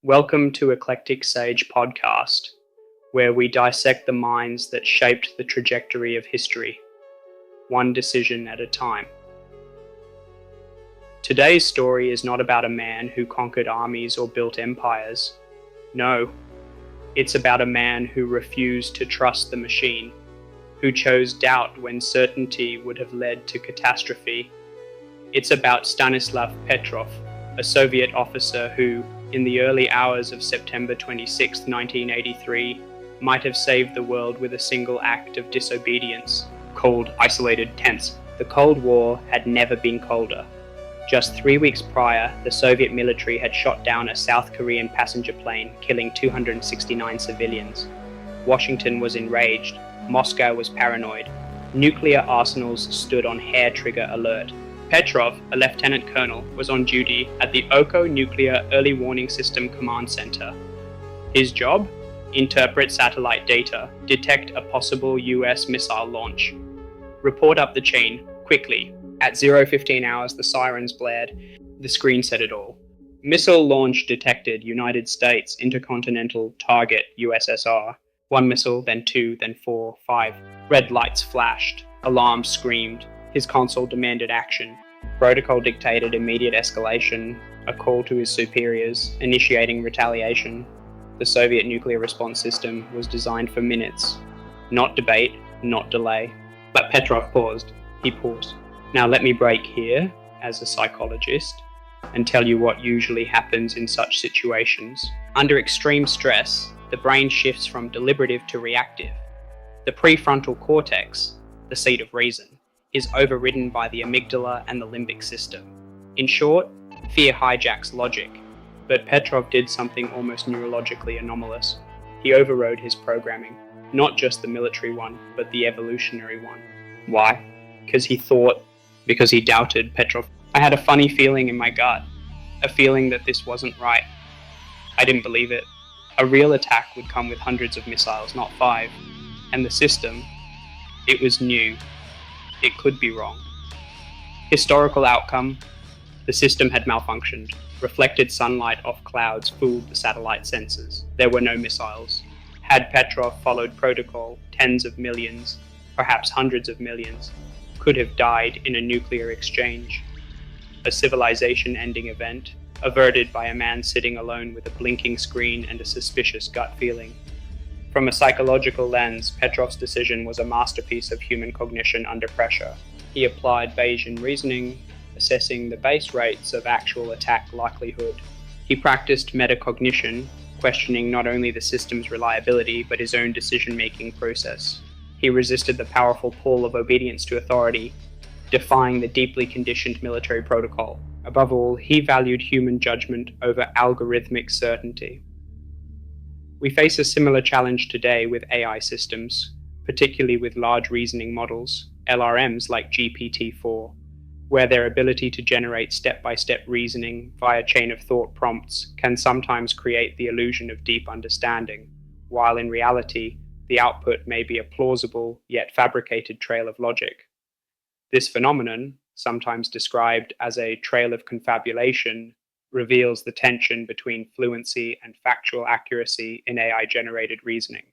Welcome to Eclectic Sage Podcast, where we dissect the minds that shaped the trajectory of history, one decision at a time. Today's story is not about a man who conquered armies or built empires. No, it's about a man who refused to trust the machine, who chose doubt when certainty would have led to catastrophe. It's about Stanislav Petrov, a Soviet officer who, in the early hours of September 26, 1983, might have saved the world with a single act of disobedience, called isolated tense. The Cold War had never been colder. Just 3 weeks prior, the Soviet military had shot down a South Korean passenger plane, killing 269 civilians. Washington was enraged. Moscow was paranoid. Nuclear arsenals stood on hair-trigger alert. Petrov, a lieutenant colonel, was on duty at the Oko Nuclear Early Warning System Command Center. His job? Interpret satellite data, detect a possible US missile launch. Report up the chain, quickly. At 0:15 hours, the sirens blared. The screen said it all. Missile launch detected, United States, intercontinental target, USSR. One missile, then two, then four, five. Red lights flashed. Alarms screamed. His console demanded action. Protocol dictated immediate escalation, a call to his superiors, initiating retaliation. The Soviet nuclear response system was designed for minutes. Not debate, not delay. But Petrov paused. He paused. Now let me break here, as a psychologist, and tell you what usually happens in such situations. Under extreme stress, the brain shifts from deliberative to reactive. The prefrontal cortex, the seat of reason, is overridden by the amygdala and the limbic system. In short, fear hijacks logic. But Petrov did something almost neurologically anomalous. He overrode his programming, not just the military one, but the evolutionary one. Why? Because he doubted. Petrov. I had a funny feeling in my gut, a feeling that this wasn't right. I didn't believe it. A real attack would come with hundreds of missiles, not 5. And the system, it was new. It could be wrong. Historical outcome: the system had malfunctioned. Reflected sunlight off clouds fooled the satellite sensors. There were no missiles. Had Petrov followed protocol, tens of millions, perhaps hundreds of millions, could have died in a nuclear exchange. A civilization-ending event, averted by a man sitting alone with a blinking screen and a suspicious gut feeling. From a psychological lens, Petrov's decision was a masterpiece of human cognition under pressure. He applied Bayesian reasoning, assessing the base rates of actual attack likelihood. He practiced metacognition, questioning not only the system's reliability, but his own decision-making process. He resisted the powerful pull of obedience to authority, defying the deeply conditioned military protocol. Above all, he valued human judgment over algorithmic certainty. We face a similar challenge today with AI systems, particularly with large reasoning models, LRMs like GPT-4, where their ability to generate step-by-step reasoning via chain-of-thought prompts can sometimes create the illusion of deep understanding, while in reality, the output may be a plausible yet fabricated trail of logic. This phenomenon, sometimes described as a trail of confabulation, reveals the tension between fluency and factual accuracy in AI-generated reasoning.